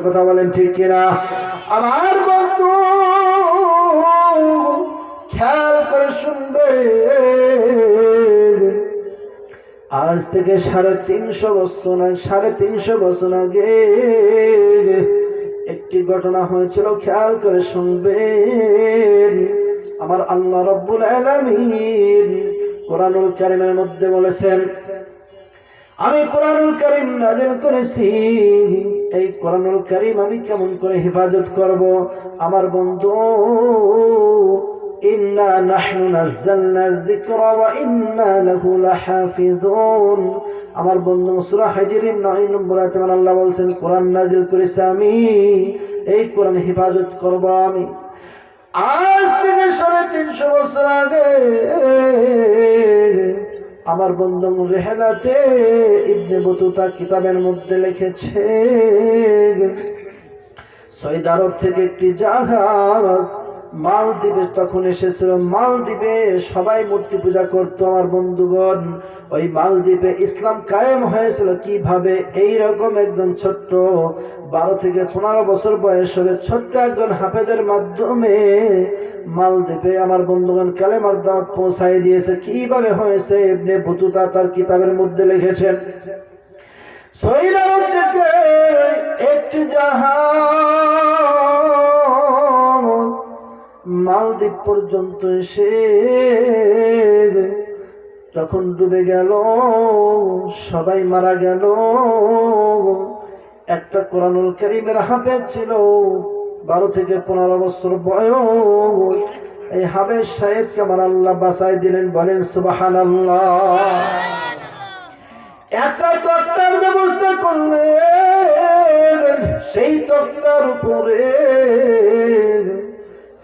কথা বলেন ঠিক কিনা? আমার বন্ধু খেয়াল করে শুনবে, আজ থেকে 350 বছর আগে একটি ঘটনা হয়েছিল। খেয়াল করে শুনবেন। আমার আল্লাহ রাব্বুল আলামিন কোরআনুল কারীমের মধ্যে বলেছেন, আমি কোরআনুল কারীম নাযিল করেছি, এই কোরআনুল কারীম আমি কেমন করে হেফাজত করব? আমার বন্ধু, ইন্না নাহনু নাযালনা যিকরা ওয়া ইন্না লাহু লাহাফিজুন। আমার বন্ধু সূরা হিজরের 9 নম্বর আয়াতে আল্লাহ বলেন, কোরআন নাযিল করেছি আমি, এই কোরআন হেফাজত করব আমি। আজ থেকে 350 বছর আগে আমার বন্ধু রেহলাতে ইবনে বতুতা কিতাবের মধ্যে লিখেছে, সৌদি আরব থেকে একটি জাহাজ মালদ্বীপে তখন এসেছিল। মালদ্বীপে সবাই মূর্তি পূজা করতো। আমার বন্ধুগণ, ওই মালদ্বীপে ইসলাম কায়েম হয়েছিল কিভাবে? এইরকম একজন ছোট্ট 12 থেকে 15 বছর বয়স হবে ছোট্ট একজন হাফেজের মাধ্যমে মালদ্বীপে আমার বন্ধুগণ কালেমার দাওয়াত পৌঁছায় দিয়েছে। কিভাবে হয়েছে ইবনে বতুতা তার কিতাবের মধ্যে লিখেছেন, সৌদি আরব থেকে একটি জাহাজ মালদ্বীপ পর্যন্ত এসে যখন ডুবে গেল, সবাই মারা গেল। একটা কোরআনুল কারীমের হাফেজ ছিল, 12 থেকে 15 বছর বয়স। এই হাফেজ সাহেবকে আমার আল্লাহ বাঁচায় দিলেন। বলেন সুবহানাল্লাহ। একটা তক্তার ব্যবস্থা করলেন, সেই তক্তার উপরে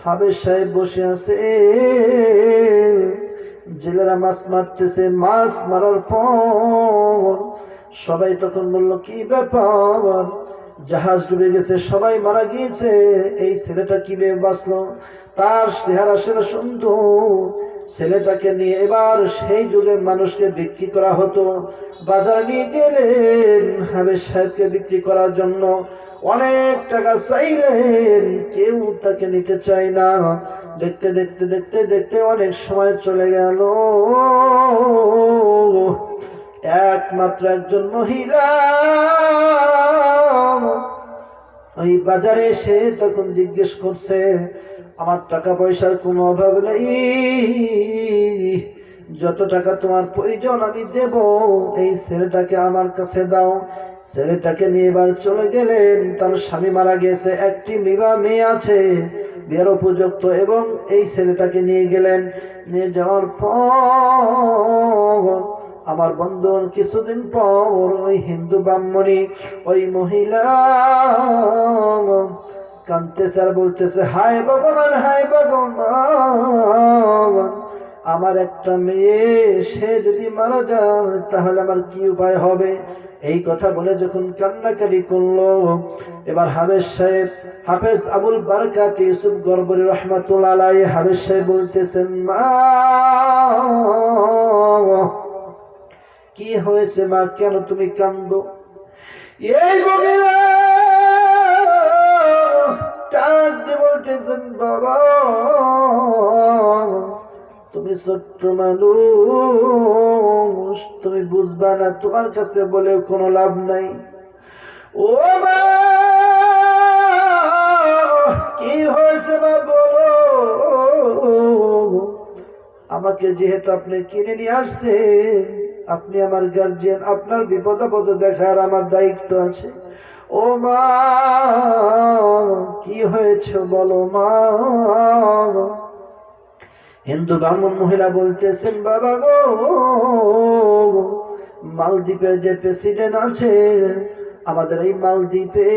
হাফেজ সাহেব বসে আছে। জেলেরা মাছ মারতেছে। মাছ মারার পর সবাই তখন বলল, কি ব্যাপার? জাহাজ ডুবে গেছে, সবাই মারা গিয়েছে, এই ছেলেটা কিভাবে বাঁচলো? তার চেহারা সেটা সুন্দর, ছেলেটাকে নিয়ে এবার সেই যুগের মানুষকে বিক্রি করা হতো। বাজারে নিয়ে গেলেন হাফেজ সাহেবকে বিক্রি করার জন্য। অনেক টাকা চাইলেন, কেউ তাকে নিতে চায় না। দেখতে দেখতে দেখতে দেখতে অনেক সময় চলে গেল। একমাত্র একজন মহিলা ওই বাজারে এসে তখন জিজ্ঞেস করছে, আমার টাকা পয়সার কোনো অভাব নেই, যত টাকা তোমার প্রয়োজন আমি দেব, এই ছেলেটাকে আমার কাছে দাও। ছেলেটাকে নিয়ে এবার চলে গেলেন। তার স্বামী মারা গেছে, একটি মেয়ে আছে বিয়ের উপযুক্ত, এবং এই ছেলেটাকে নিয়ে গেলেন। নিয়ে যাওয়ার পর আমার বন্ধু কিছুদিন পর ওই হিন্দু ব্রাহ্মণী ওই মহিলা কাঁদতেছে আর বলতেছে, হায় ভগবান, হায় ভগবান, আমার একটা মেয়ে, সে যদি মারা যায় তাহলে আমার কি উপায় হবে? এই কথা বলে যখন কান্নাকাটি করলো, এবার হাফেজ আবুল বারকাত ইউসুফ গরবরী রহমাতুল্লাহ আলাইহি হাফেজ সাহেব বলতেছেন, মা কি হয়েছে মা, কেন তুমি কাঁদো? এই মহিলা কাঁদতে বলতেছেন, বাবা তুমি ছোট্ট মানুষ, তুমি বুঝবা না, তোমার কাছে বলে কোনো লাভ নাই। ও মা কি হয়েছে মা বলো? আমাকে যেহেতু আপনি কিনে নিয়ে আসছেন, আপনি আমার গার্জিয়ান, আপনার বিপদ আপদ দেখার আমার দায়িত্ব আছে। ও মা কি হয়েছে বলো মা? হিন্দু ব্রাহ্মণ মহিলা বলতেছেন, বাবা গো, মালদ্বীপের যে প্রেসিডেন্ট আছে, আমাদের এই মালদ্বীপে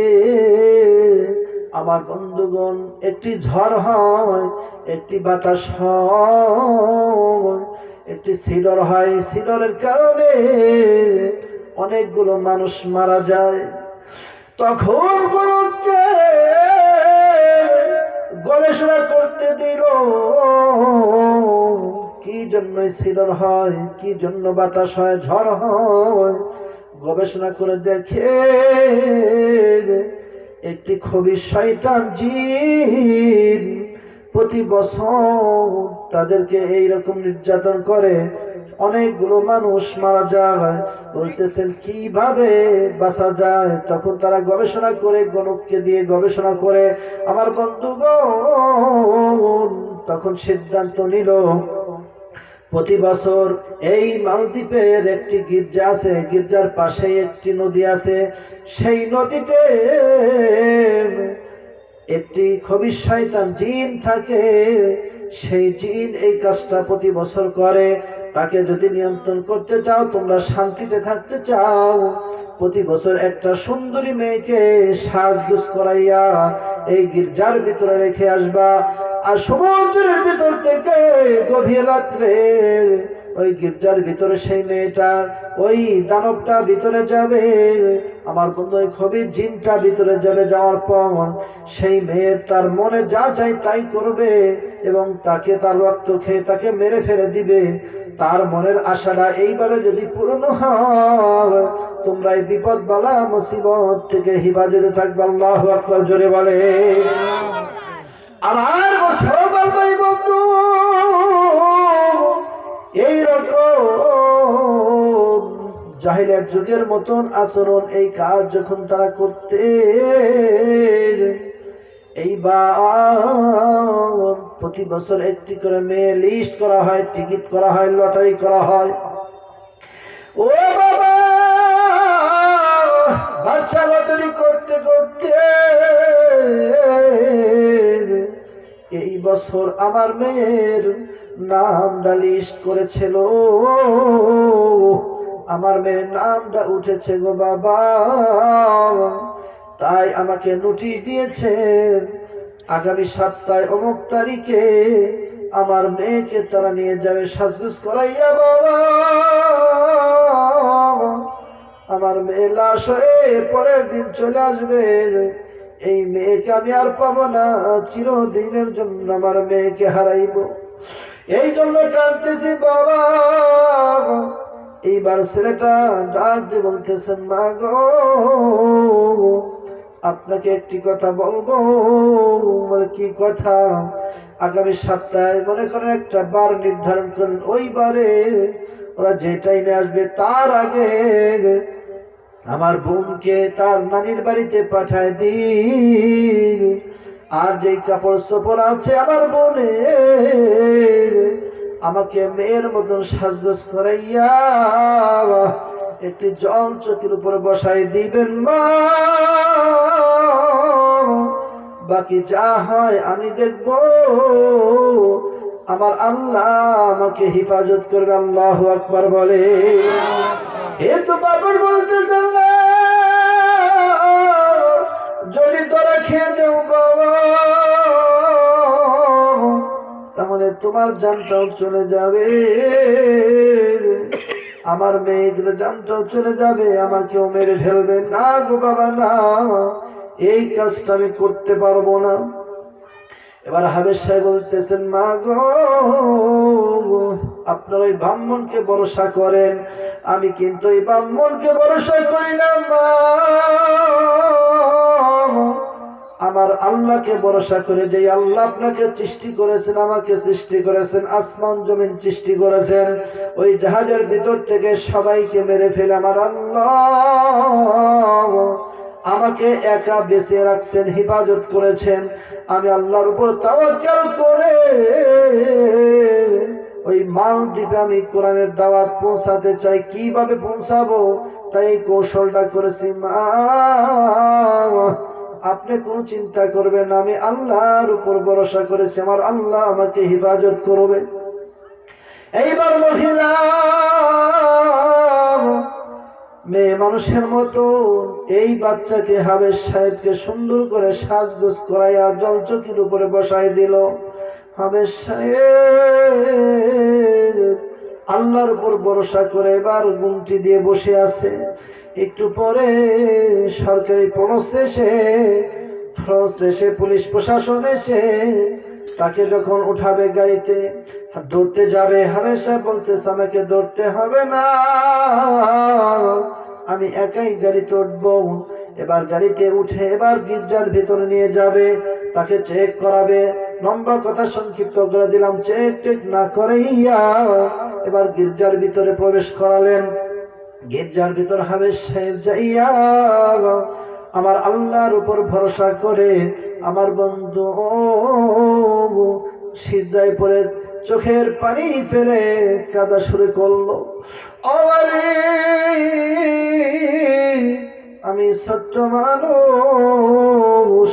আমার বন্ধুগণ একটি ঝড় হয়, একটি বাতাস হয়, একটি সিডর হয়, সিডরের কারণে অনেকগুলো মানুষ মারা যায়। তখন গুরুকে গবেষণা করতে দিল, কি জন্য সিডর হয়, কি জন্য বাতাস হয়, ঝড় হয়। গবেষণা করে দেখে একটি খবিশ শয়তান জিন প্রতি বছর তাদেরকে এইরকম নির্যাতন করে, অনেকগুলো মানুষ মারা যায়। বলতেছেন কিভাবে বাঁচা যায়, তখন তারা গবেষণা করে, গণককে দিয়ে গবেষণা করে আমার বন্ধুগণ তখন সিদ্ধান্ত নিল প্রতি বছর এই মালদ্বীপের একটি গির্জা আছে, গির্জার পাশেই একটি নদী আছে, সেই নদীতে একটি খবিশ শয়তান জিন থাকে। সেই জিন এই কাজটা প্রতি বছর করে। তাকে যদি নিয়ন্ত্রণ করতে চাও, তোমরা শান্তিতে থাকতে চাও, প্রতি বছর একটা সুন্দরী মেয়েকে সাজগোজ করাইয়া এই গির্জার ভিতরে রেখে আসবা। আর সমুদ্রের ভিতর থেকে গভীর রাত্রে ওই গির্জার ভিতরে সেই মেয়েটার ওই দানবটা ভিতরে যাবে, আমার বন্ধু ওই খবির জিনটা ভিতরে যাবে। যাওয়ার পর সেই মেয়ের তার মনে যা চাই তাই করবে এবং তাকে তার রক্ত খেয়ে তাকে মেরে ফেলে দিবে। তার মনের আশাটা এইভাবে যদি পূর্ণ হয়, তোমরা এই বিপদ বালা মুসিবত থেকে হিফাজতে থাকবে। আল্লাহু আকবার, জোরে বলে। আমার মুসলমান ভাই বন্ধু, এইরকম জাহিলিয়াত যুগের মতন আচরণ এই কাজ যখন তারা করতে, এইবার প্রতি বছর একটি করে মেয়ে লিস্ট করা হয়, টিকিট করা হয়, লটারি করা হয়। ও বাবা, বাচ্চা লটারি করতে করতে এই বছর আমার মেয়ের নামটা লিস্ট করেছিল, আমার মেয়ের নামটা উঠেছে গো বাবা। তাই আমাকে নোটিশ দিয়েছেন আগামী সপ্তাহে অমুক তারিখে আমার মেয়েকে তারা নিয়ে যাবে সাজগোজ করাইয়া। বাবা, আমার মেয়ে লাশ হয়ে পরের দিন চলে আসবে। এই মেয়েকে আমি আর পাবো না, চিরদিনের জন্য আমার মেয়েকে হারাইব। এই জন্য কাঁদতেছি বাবা। এইবার ছেলেটা ডাক দিয়ে বলতেছেন, মা গো, আপনাকে একটি কথা বলবো। বলে কি কথা? আগামী সপ্তাহে মনে করেন একটা বার নির্ধারণ করেন, ওই বারে ওরা যে টাইমে আসবে তার আগে আমার বোনকে তার নানির বাড়িতে পাঠায় দিন। আর যেই কাপড় চোপড় আছে আমার বোনের, আমাকে মেয়ের মতন সাজগোজ করাইয়া একটি জল চকির উপর বসাই দিবেন মা। বাকি যা হয় আমি দেখব, আমার আল্লাহ আমাকে হেফাজত করবে। আল্লাহু আকবার বলে। এ তো বাবার বলতে চান না, যদি তোরা খেয়ে যাও বাবা, তাহলে তোমার জানটাও চলে যাবে, আমার মেয়ের জানটাও চলে যাবে, আমাকেও মেরে ফেলবে। না গো বাবা না, এই কাজটা আমি করতে পারবো না। এবার হাবেশ সাহেব বলতেছেন, মা গো, আপনার ওই ব্রাহ্মণকে ভরসা করেন, আমি কিন্তু এই ব্রাহ্মণকে ভরসা করি না মা, আমার আল্লাহকে ভরসা করে। যে আল্লাহ আপনাকে সৃষ্টি করেছেন, আমাকে সৃষ্টি করেছেন, আসমান জমিন সৃষ্টি করেছেন, ওই জাহাজের ভিতর থেকে সবাইকে মেরে ফেলে আমার আল্লাহ আমাকে একা বেঁচে রাখছেন, হেফাজত করেছেন। আমি আল্লাহর উপর তাওয়াক্কুল করে ওই মালদ্বীপে আমি কোরআনের দাওয়াত পৌঁছাতে চাই। কিভাবে পৌঁছাবো তাই কৌশলটা করেছি মা, আপনি কোনো চিন্তা করবেন না, আমি আল্লাহর উপর ভরসা করেছি, আমার আল্লাহ আমাকে হেফাজত করবে। এইবার মহিলা মেয়ে মানুষের মতো এই বাচ্চাকে হাবেশ সাহেবকে সুন্দর করে সাজগোজ করাইয়া জলচকির উপরে বসাই দিল। হাবেশ সাহেব আল্লাহর উপর ভরসা করে এবার গুমটি দিয়ে বসে আছে। একটু পরে সরকারি ফোর্স এসে পুলিশ প্রশাসন এসে তাকে যখন উঠাবে গাড়িতে ধরতে যাবে, হাবেশ সাহেব বলতেছে, আমাকে ধরতে হবে না, আমি একাই গাড়িতে উঠবো। এবার গাড়িতে উঠে এবার গির্জার ভিতরে নিয়ে যাবে, তাকে চেক করাবে। লম্বা কথা সংক্ষিপ্ত করে দিলাম, চেক টেক না করাইয়া এবার গির্জার ভিতরে প্রবেশ করালেন। গির্জার ভিতর হাবেশ সাহেব যাইয়া আমার আল্লাহর উপর ভরসা করে আমার বন্ধু সিজদায় পড়ে চোখের পানি ফেলে কাঁদা শুরু করলো। আমি ছোট্ট মানুষ,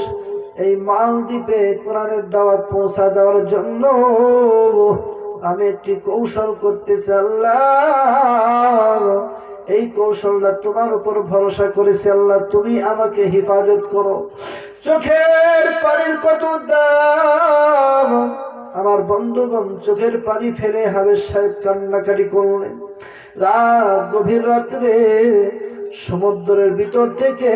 এই মালদ্বীপে কোরআনের দাওয়াত পৌঁছা দেওয়ার জন্য আমি একটি কৌশল করতেছি আল্লাহ। এই কৌশলটা তোমার উপর ভরসা করেছি আল্লাহ, তুমি আমাকে হেফাজত করো। চোখের পানির কত দাম! আমার বন্ধুগণ চোখের পানি ফেলে হাবেশ সাহেব কান্নাকাটি করলেন। রাত, গভীর রাত্রে সমুদ্রের ভিতর থেকে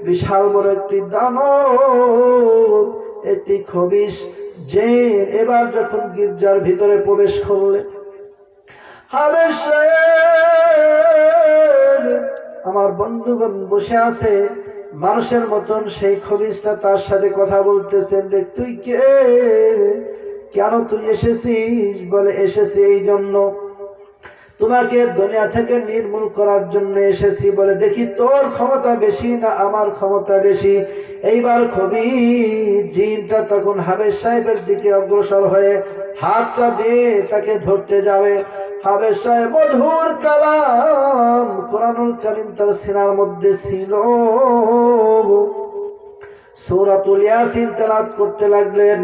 বিশাল বড় একটি দানব, একটি খবিশ যে এবার যখন গির্জার ভিতরে প্রবেশ করলেন, হাবেশ সাহেব আমার বন্ধুগণ বসে আছে মানুষের মতন। সেই খবিশটা তার সাথে কথা বলতেছেন, দেখ তুই কে, কেন তুই এসেছিস? বলে এসেছি এই জন্য, তোমাকে দুনিয়া থেকে নির্মূল করার জন্য এসেছি। বলে দেখি তোর ক্ষমতা বেশি না আমার ক্ষমতা বেশি? এইবার খবিশ জিনটা তখন হাবেশ সাহেবের দিকে অগ্রসর হয়ে হাতটা দিয়ে তাকে ধরতে যাবে। হাবেশ সাহেব মধুর কালাম কোরআনুল কারীম তার সিনার মধ্যে ছিল, সূরাতুল ইয়াসিন তেলাওয়াত করতে লাগলেন,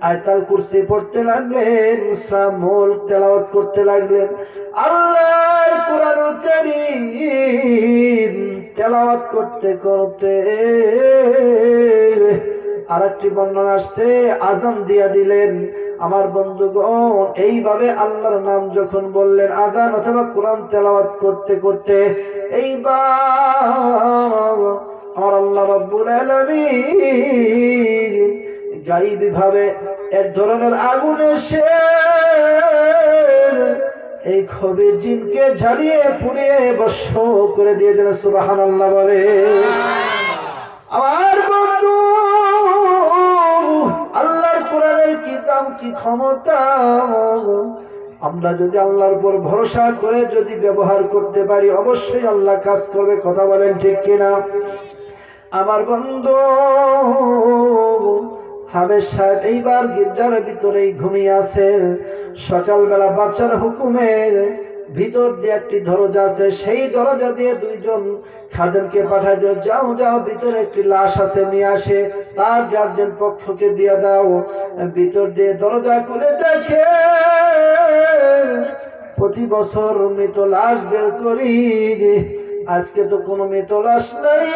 আয়াতুল কুরসি পড়তে লাগলেন, সূরা মুলক তেলাওয়াত করতে লাগলেন। আল্লাহর কোরআনুল কারীম তেলাওয়াত করতে করতে আরেকটি বর্ণনা আসছে, আযান দিয়া দিলেন। আমার বন্ধুগণ এইভাবে আল্লাহর নাম যখন বললেন, আযান অথবা কোরআন তেলাওয়াত করতে করতে এইবার আমার আল্লাহ রাব্বুল আলামিন গায়বী ভাবে এক ধরনের আগুন এসে এই খবির জিনকে জ্বালিয়ে পুড়িয়ে ভস্ম করে দিয়ে দিলেন। সুবহানাল্লাহ বলে। আমার বন্ধু, আল্লাহর কোরআনের কিতাব কি ক্ষমতা! আমরা যদি আল্লাহর উপর ভরসা করে যদি ব্যবহার করতে পারি অবশ্যই আল্লাহ কাজ করবে। কথা বলেন ঠিক কিনা? আমার বন্ধু হাবেশ সাহেব এইবার গির্জার ভিতরেই ঘুমিয়ে আছে। সকালবেলা বাচ্চার হুকুমে ভিতর দিয়ে একটি দরজা আছে, সেই দরজা দিয়ে দুইজন খাদেমকে পাঠায় দিল, যাও যাও ভিতরে একটি লাশ আছে নিয়ে আসে, তার গার্জেন পক্ষকে দিয়ে দাও। ভিতর দিয়ে দরজা খুলে দেখে প্রতি বছর মৃত লাশ বের করি, আজকে তো কোনো মৃত লাশ নাই,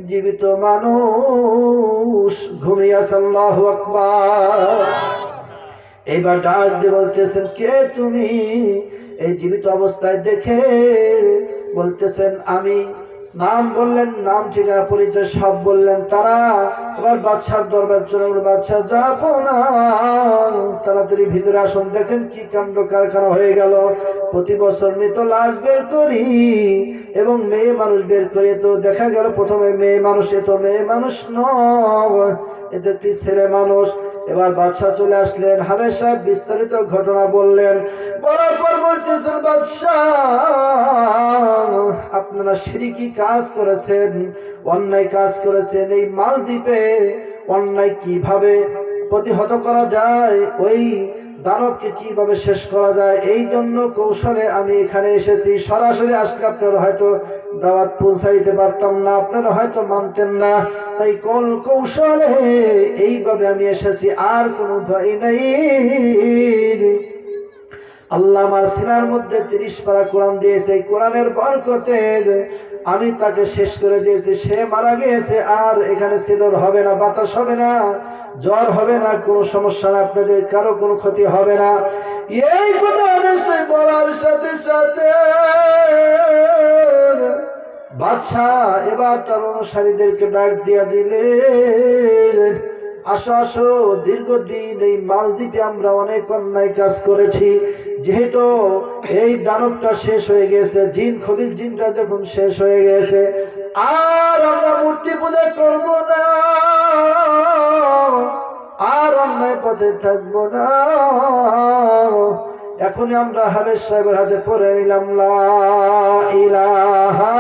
জীবিত মানুষ ঘুমিয়ে আছে। আল্লাহু আকবার। এবার ডাক দিয়ে বলতেছেন, কে তুমি? এই জীবিত অবস্থায় দেখে বলতেছেন আমি। নাম বললেন, নাম ঠিকানা পরিচয় সব বললেন তারা। এবার বাদশার দরবার চলে গেল। বাদশা যাবো না, তাড়াতাড়ি ভিতরে আসুন, দেখেন কি কাণ্ড কারখানা হয়ে গেল। প্রতি বছর মৃত লাশ বের করি এবং মেয়ে মানুষ বের করি, তো দেখা গেল প্রথমে মেয়ে মানুষ, এ তো মেয়ে মানুষ নয়, এটা একটি ছেলে মানুষ। এবার বাদশা চলে আসলেন, হাবেশ সাহেব বিস্তারিত ঘটনা বললেন। বলার পর বলতেছেন, বাদশা আপনারা শিরকি কাজ করেছেন, অন্যায় কাজ করেছেন। এই মালদ্বীপে অন্যায় কিভাবে প্রতিহত করা যায়, ওই দানবকে কিভাবে শেষ করা যায়, এই জন্য কৌশলে আমি এখানে এসেছি। সরাসরি আসলে আপনারা হয়তো দাওয়াত পৌঁছাইতে পারতাম না, আপনারা হয়তো মানতেন না, তাই কৌশলে এইভাবে আমি এসেছি, আর কোনো ভয় নাই। আল্লাহ আমার সিনার মধ্যে 30 পারা কোরআন দিয়েছে, এই কোরআনের বরকতে আমি তাকে শেষ করে দিয়েছি। সে মারা গিয়েছে, আর এখানে সিলর হবে না, বাতাস হবে না, জ্বর হবে না, কোনো সমস্যা না, আপনাদের কারো কোনো ক্ষতি হবে না। এই কথা অবশ্যই বলার সাথে সাথে বাদশা এবার তার অনুসারীদেরকে ডাক দিয়া দিলেন, আসো আসো, দীর্ঘদিন এই মালদ্বীপে আমরা অনেক অন্যায় কাজ করেছি, যেহেতু এই দানবটা শেষ হয়ে গেছে, জিন খবির জিনটা যখন শেষ হয়ে গেছে, আর আমরা মূর্তি পূজা করব না, আর অন্যায় পথে থাকবো না। এখনই আমরা হাবেশ সাহেবের হাতে পড়ে নিলাম লা ইলাহা